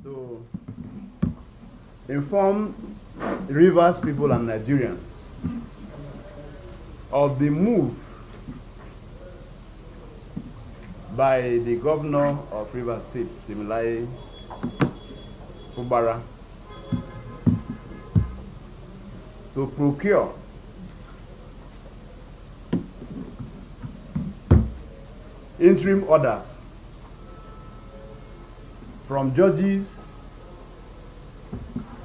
to inform Rivers people and Nigerians of the move by the governor of Rivers State, Similai Fubara, to procure interim orders from judges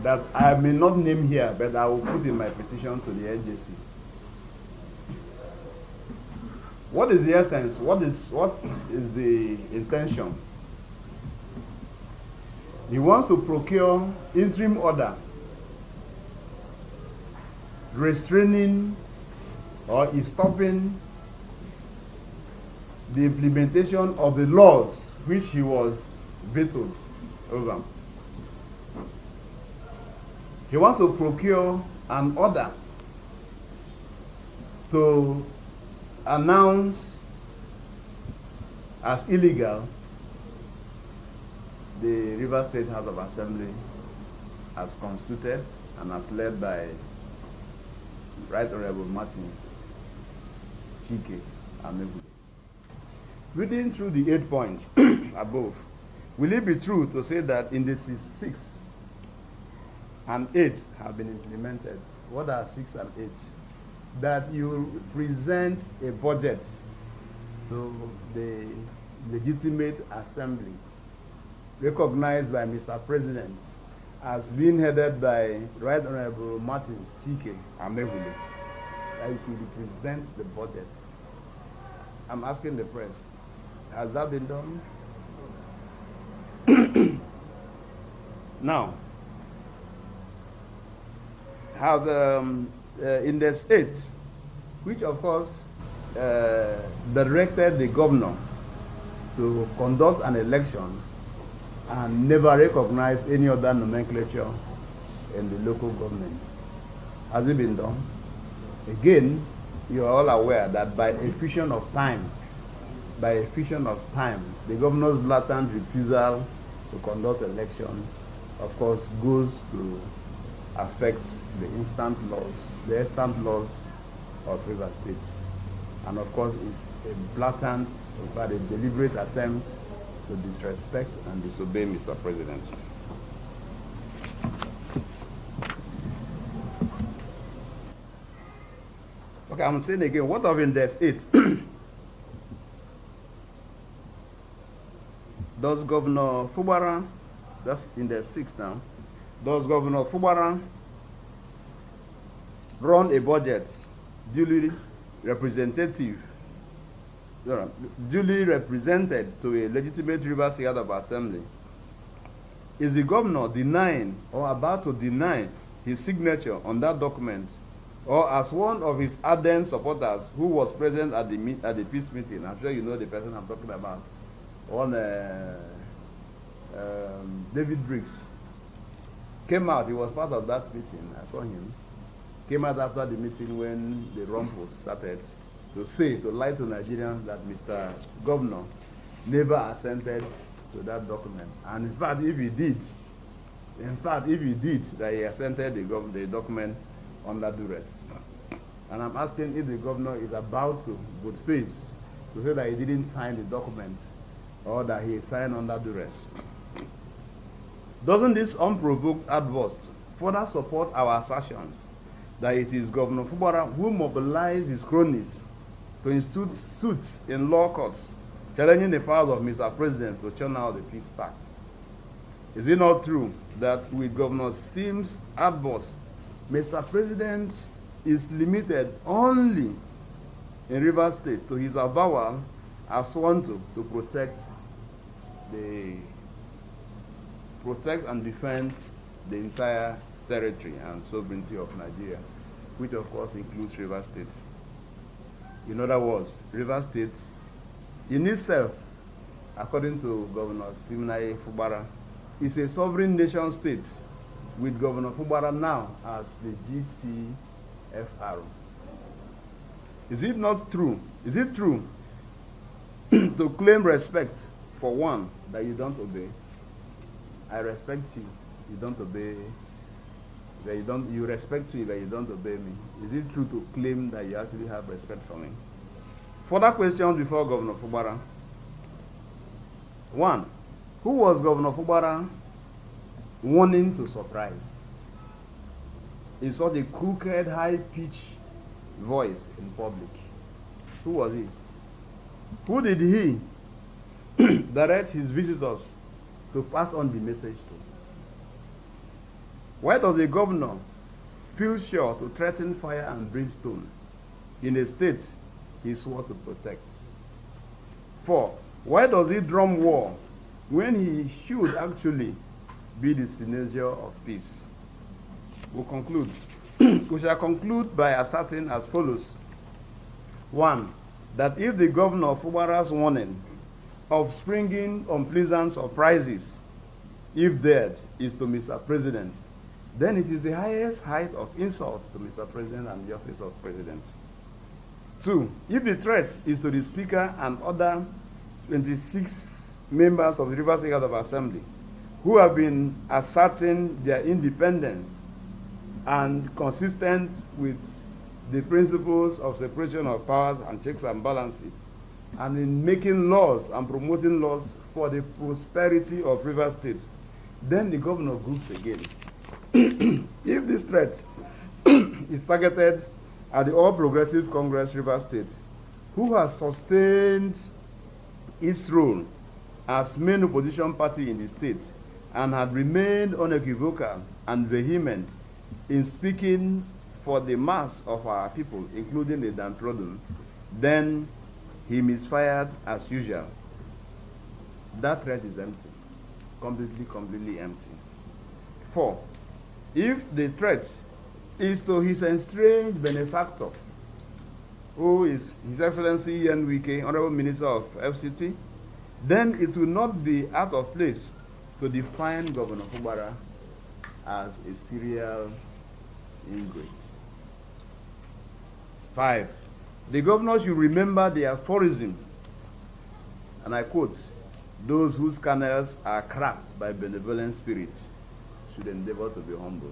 that I may not name here, but I will put in my petition to the NJC. What is the essence? What is the intention? He wants to procure interim order restraining or is stopping the implementation of the laws which he was vetoed over. He wants to procure an order to announce as illegal the Rivers State House of Assembly as constituted and as led by Right Honorable Martins, Chike, and Mebu. Reading through the 8 points above, will it be true to say that indices 6 and 8 have been implemented? What are 6 and 8? That you present a budget to the legitimate assembly recognized by Mr. President as being headed by Right Honorable Martins, Chike, and Mebu. That you should present the budget. I'm asking the press, has that been done? Now, have Index 8, which of course directed the governor to conduct an election and never recognize any other nomenclature in the local governments. Has it been done? Again, you are all aware that by effusion of time, the governor's blatant refusal to conduct election, of course, goes to affect the instant laws of Rivers State. And of course, it's a blatant, in fact, a deliberate attempt to disrespect and disobey Mr. President. Okay, I'm saying again, what of Index 8? Does Governor Fubara, that's Index 6 now, does Governor Fubara run a budget duly represented to a legitimate Rivers State of Assembly? Is the governor denying or about to deny his signature on that document, or as one of his ardent supporters who was present at the peace meeting? I'm sure you know the person I'm talking about. On David Briggs came out. He was part of that meeting. I saw him. Came out after the meeting when the rumble started to lie to Nigerians that Mr. Governor never assented to that document. And in fact, if he did, that he assented the document under duress. And I'm asking if the governor is about to put face to say that he didn't sign the document or that he signed under duress. Doesn't this unprovoked outburst further support our assertions that it is Governor Fubara who mobilized his cronies to institute suits in law courts challenging the powers of Mr. President to churn out the peace pact? Is it not true that with Governor Sim's outburst, Mr. President is limited only in Rivers State to his avowal as sworn to protect and defend the entire territory and sovereignty of Nigeria, which of course includes Rivers State? In other words, Rivers State in itself, according to Governor Similai Fubara, is a sovereign nation state with Governor Fubara now as the GCFR. Is it not true? Is it true to claim respect for one that you don't obey? I respect you. You don't obey. You respect me, but you don't obey me. Is it true to claim that you actually have respect for me? Further questions before Governor Fubara. 1. Who was Governor Fubara wanting to surprise in such a crooked, high-pitched voice in public? Who was he? Who did he direct his visitors to pass on the message to? Why does a governor feel sure to threaten fire and brimstone in a state he swore to protect? 4. Why does he drum war when he should actually be the cynosure of peace? We'll conclude. We shall conclude by asserting as follows. 1. That if the governor of Fubara's warning of springing unpleasant surprises, if dead, is to Mr. President, then it is the highest height of insult to Mr. President and the office of President. 2. If the threat is to the Speaker and other 26 members of the Rivers State House of Assembly who have been asserting their independence and consistent with the principles of separation of powers and checks and balances, and in making laws and promoting laws for the prosperity of Rivers State, then the governor groups again. If this threat is targeted at the All Progressive Congress Rivers State, who has sustained its role as main opposition party in the state and had remained unequivocal and vehement in speaking for the mass of our people, including the downtrodden, then he misfired as usual. That threat is empty, completely empty. 4. If the threat is to his estranged benefactor, who is His Excellency Ian Wike, Honorable Minister of FCT, then it will not be out of place to define Governor Fubara as a serial ingrate. 5. The governor should remember the aphorism, and I quote, "Those whose kernels are cracked by benevolent spirit should endeavor to be humble."